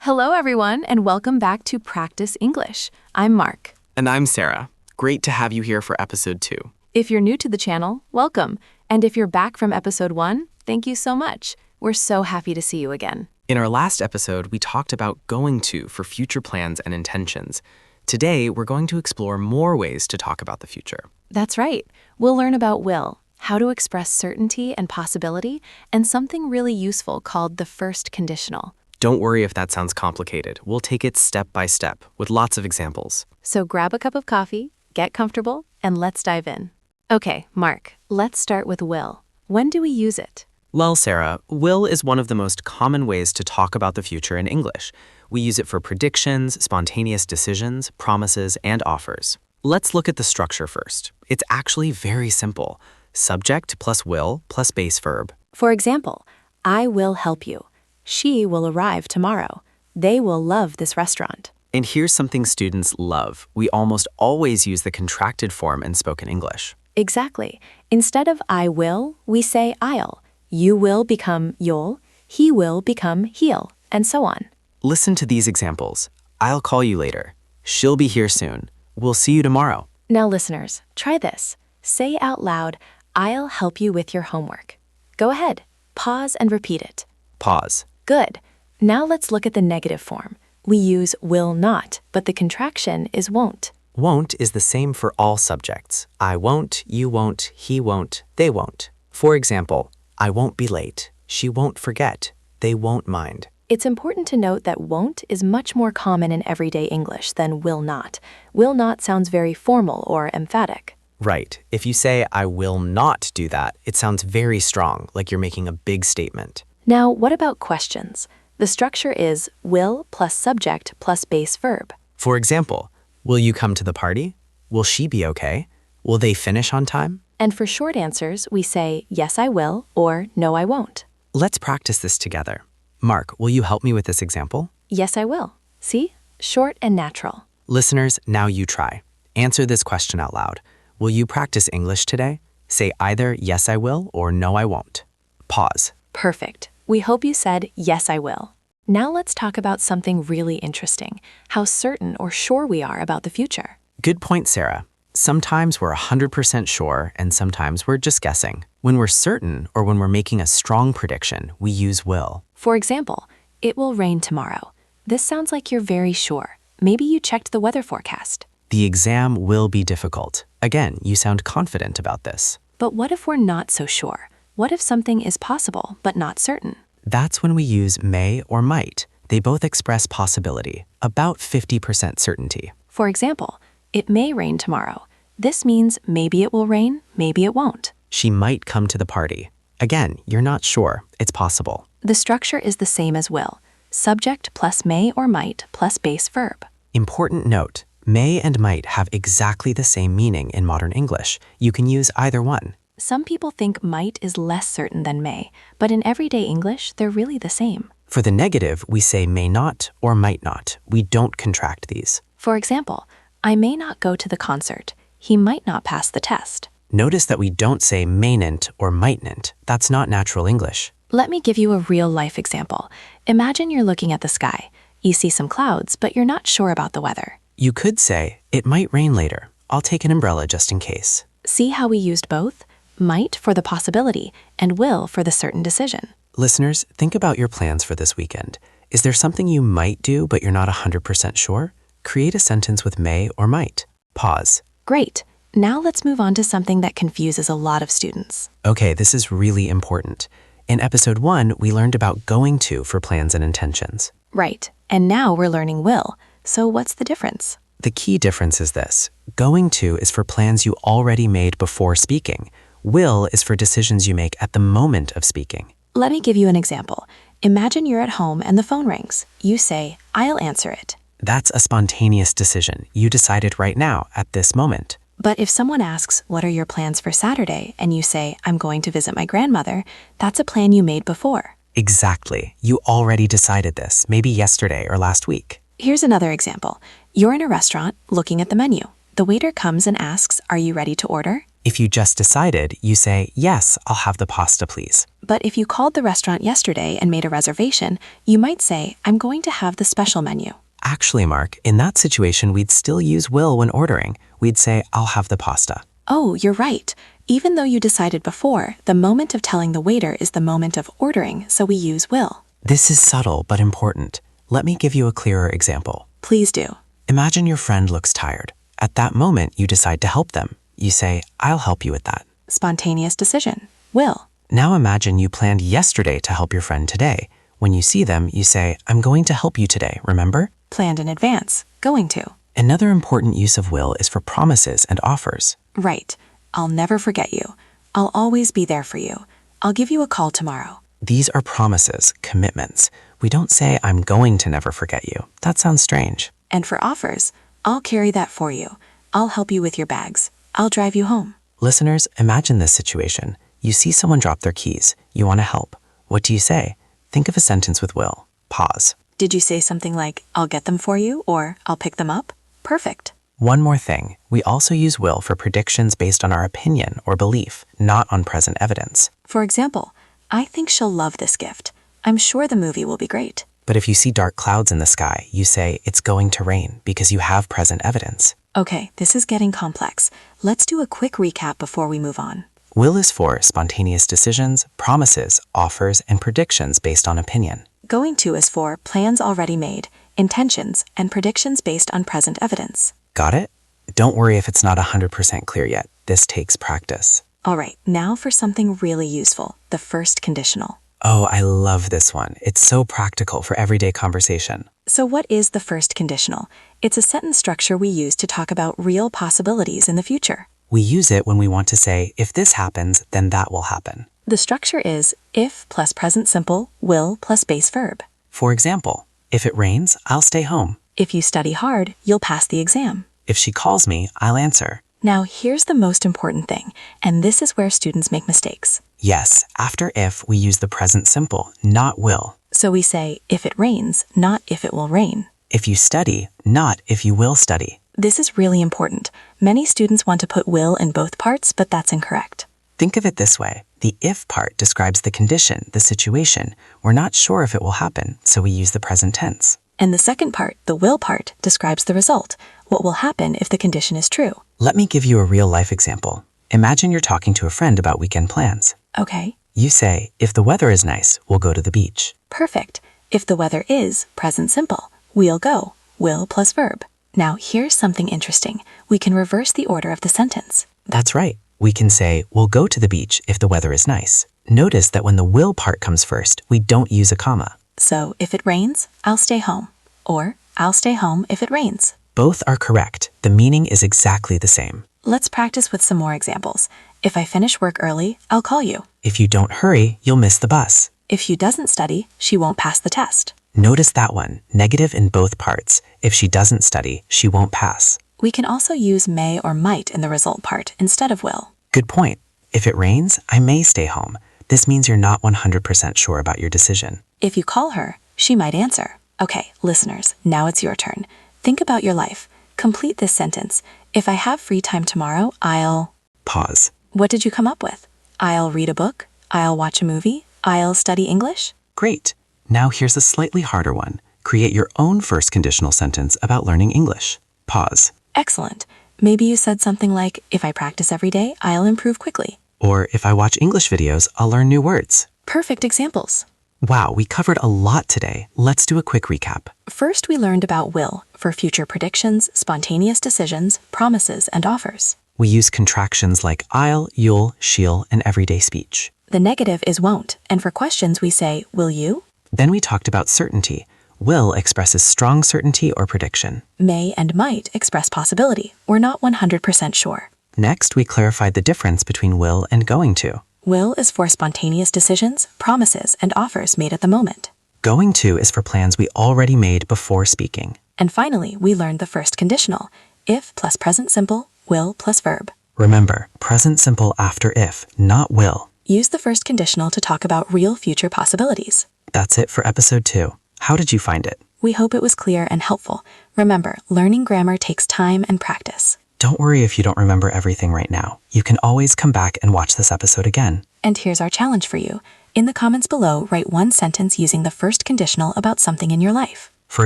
Hello, everyone, and welcome back to Practice English. I'm Mark. And I'm Sarah. Great to have you here for episode 2. If you're new to the channel, welcome. And if you're back from episode 1, thank you so much. We're so happy to see you again. In our last episode, we talked about going to for future plans and intentions. Today, we're going to explore more ways to talk about the future. That's right. We'll learn about will, how to express certainty and possibility, and something really useful called the first conditional. Don't worry if that sounds complicated. We'll take it step by step with lots of examples. So grab a cup of coffee, get comfortable, and let's dive in. Okay, Mark, let's start with will. When do we use it? Well, Sarah, will is one of the most common ways to talk about the future in English. We use it for predictions, spontaneous decisions, promises, and offers. Let's look at the structure first. It's actually very simple. Subject plus will plus base verb. For example, I will help you. She will arrive tomorrow. They will love this restaurant. And here's something students love. We almost always use the contracted form in spoken English. Exactly. Instead of I will, we say I'll. You will become you'll. He will become he'll, and so on. Listen to these examples. I'll call you later. She'll be here soon. We'll see you tomorrow. Now, listeners, try this. Say out loud, I'll help you with your homework. Go ahead. Pause and repeat it. Pause. Good. Now let's look at the negative form. We use will not, but the contraction is won't. Won't is the same for all subjects. I won't, you won't, he won't, they won't. For example, I won't be late. She won't forget. They won't mind. It's important to note that won't is much more common in everyday English than will not. Will not sounds very formal or emphatic. Right. If you say, I will not do that, it sounds very strong, like you're making a big statement. Now, what about questions? The structure is will plus subject plus base verb. For example, will you come to the party? Will she be okay? Will they finish on time? And for short answers, we say yes, I will or no, I won't. Let's practice this together. Mark, will you help me with this example? Yes, I will. See? Short and natural. Listeners, now you try. Answer this question out loud. Will you practice English today? Say either yes, I will or no, I won't. Pause. Perfect. We hope you said yes, I will. Now let's talk about something really interesting, how certain or sure we are about the future. Good point, Sarah. Sometimes we're 100% sure and sometimes we're just guessing. When we're certain or when we're making a strong prediction, we use will. For example, it will rain tomorrow. This sounds like you're very sure. Maybe you checked the weather forecast. The exam will be difficult. Again, you sound confident about this. But what if we're not so sure? What if something is possible but not certain? That's when we use may or might. They both express possibility, about 50% certainty. For example, it may rain tomorrow. This means maybe it will rain, maybe it won't. She might come to the party. Again, you're not sure. It's possible. The structure is the same as will. Subject plus may or might plus base verb. Important note, may and might have exactly the same meaning in modern English. You can use either one. Some people think might is less certain than may, but in everyday English, they're really the same. For the negative, we say may not or might not. We don't contract these. For example, I may not go to the concert. He might not pass the test. Notice that we don't say mayn't or mightn't. That's not natural English. Let me give you a real-life example. Imagine you're looking at the sky. You see some clouds, but you're not sure about the weather. You could say, it might rain later. I'll take an umbrella just in case. See how we used both? Might for the possibility, and will for the certain decision. Listeners, think about your plans for this weekend. Is there something you might do but you're not 100% sure? Create a sentence with may or might. Pause. Great. Now let's move on to something that confuses a lot of students. Okay, this is really important. In episode 1, we learned about going to for plans and intentions. Right. And now we're learning will. So what's the difference? The key difference is this. Going to is for plans you already made before speaking. Will is for decisions you make at the moment of speaking. Let me give you an example. Imagine you're at home and the phone rings. You say, I'll answer it. That's a spontaneous decision. You decided right now, at this moment. But if someone asks, what are your plans for Saturday? And you say, I'm going to visit my grandmother, that's a plan you made before. Exactly. You already decided this, maybe yesterday or last week. Here's another example. You're in a restaurant looking at the menu. The waiter comes and asks, are you ready to order? If you just decided, you say, yes, I'll have the pasta, please. But if you called the restaurant yesterday and made a reservation, you might say, I'm going to have the special menu. Actually, Mark, in that situation, we'd still use will when ordering. We'd say, I'll have the pasta. Oh, you're right. Even though you decided before, the moment of telling the waiter is the moment of ordering, so we use will. This is subtle but important. Let me give you a clearer example. Please do. Imagine your friend looks tired. At that moment, you decide to help them. You say, I'll help you with that. Spontaneous decision. Will. Now imagine you planned yesterday to help your friend today. When you see them, you say, I'm going to help you today, remember? Planned in advance. Going to. Another important use of will is for promises and offers. Right. I'll never forget you. I'll always be there for you. I'll give you a call tomorrow. These are promises, commitments. We don't say, I'm going to never forget you. That sounds strange. And for offers, I'll carry that for you. I'll help you with your bags. I'll drive you home. Listeners, imagine this situation. You see someone drop their keys. You want to help. What do you say? Think of a sentence with will. Pause. Did you say something like, I'll get them for you, or I'll pick them up? Perfect. One more thing. We also use will for predictions based on our opinion or belief, not on present evidence. For example, I think she'll love this gift. I'm sure the movie will be great. But if you see dark clouds in the sky, you say it's going to rain because you have present evidence. Okay, this is getting complex. Let's do a quick recap before we move on. Will is for spontaneous decisions, promises, offers, and predictions based on opinion. Going to is for plans already made, intentions, and predictions based on present evidence. Got it? Don't worry if it's not 100% clear yet. This takes practice. All right, now for something really useful, the first conditional. Oh, I love this one. It's so practical for everyday conversation. So what is the first conditional? It's a sentence structure we use to talk about real possibilities in the future. We use it when we want to say, if this happens, then that will happen. The structure is if plus present simple, will plus base verb. For example, if it rains, I'll stay home. If you study hard, you'll pass the exam. If she calls me, I'll answer. Now here's the most important thing, and this is where students make mistakes. Yes, after if, we use the present simple, not will. So we say, if it rains, not if it will rain. If you study, not if you will study. This is really important. Many students want to put will in both parts, but that's incorrect. Think of it this way. The if part describes the condition, the situation. We're not sure if it will happen, so we use the present tense. And the second part, the will part, describes the result, what will happen if the condition is true. Let me give you a real-life example. Imagine you're talking to a friend about weekend plans. Okay. You say, if the weather is nice, we'll go to the beach. Perfect. If the weather is present simple, we'll go, will plus verb. Now here's something interesting. We can reverse the order of the sentence. That's right. We can say, we'll go to the beach if the weather is nice. Notice that when the will part comes first, we don't use a comma. So if it rains, I'll stay home. Or I'll stay home if it rains. Both are correct. The meaning is exactly the same. Let's practice with some more examples. If I finish work early, I'll call you. If you don't hurry, you'll miss the bus. If she doesn't study, she won't pass the test. Notice that one, negative in both parts. If she doesn't study, she won't pass. We can also use may or might in the result part instead of will. Good point. If it rains, I may stay home. This means you're not 100% sure about your decision. If you call her, she might answer. Okay, listeners, now it's your turn. Think about your life. Complete this sentence. If I have free time tomorrow, I'll... Pause. What did you come up with? I'll read a book. I'll watch a movie. I'll study English. Great. Now here's a slightly harder one. Create your own first conditional sentence about learning English. Pause. Excellent. Maybe you said something like, if I practice every day, I'll improve quickly. Or if I watch English videos, I'll learn new words. Perfect examples. Wow, we covered a lot today. Let's do a quick recap. First, we learned about will for future predictions, spontaneous decisions, promises, and offers. We use contractions like I'll, you'll, she'll, and everyday speech. The negative is won't, and for questions we say, will you? Then we talked about certainty. Will expresses strong certainty or prediction. May and might express possibility. We're not 100% sure. Next, we clarified the difference between will and going to. Will is for spontaneous decisions, promises, and offers made at the moment. Going to is for plans we already made before speaking. And finally, we learned the first conditional, if plus present simple, will plus verb. Remember, present simple after if, not will. Use the first conditional to talk about real future possibilities. That's it for episode 2. How did you find it? We hope it was clear and helpful. Remember, learning grammar takes time and practice. Don't worry if you don't remember everything right now. You can always come back and watch this episode again. And here's our challenge for you. In the comments below, write one sentence using the first conditional about something in your life. For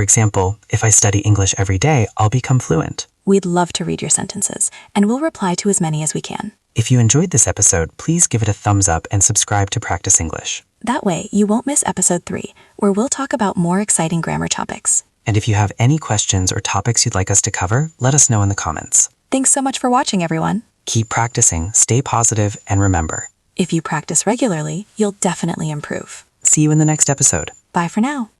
example, if I study English every day, I'll become fluent. We'd love to read your sentences, and we'll reply to as many as we can. If you enjoyed this episode, please give it a thumbs up and subscribe to Practice English. That way, you won't miss episode 3, where we'll talk about more exciting grammar topics. And if you have any questions or topics you'd like us to cover, let us know in the comments. Thanks so much for watching, everyone. Keep practicing, stay positive, and remember, If you practice regularly, you'll definitely improve. see you in the next episode. Bye for now.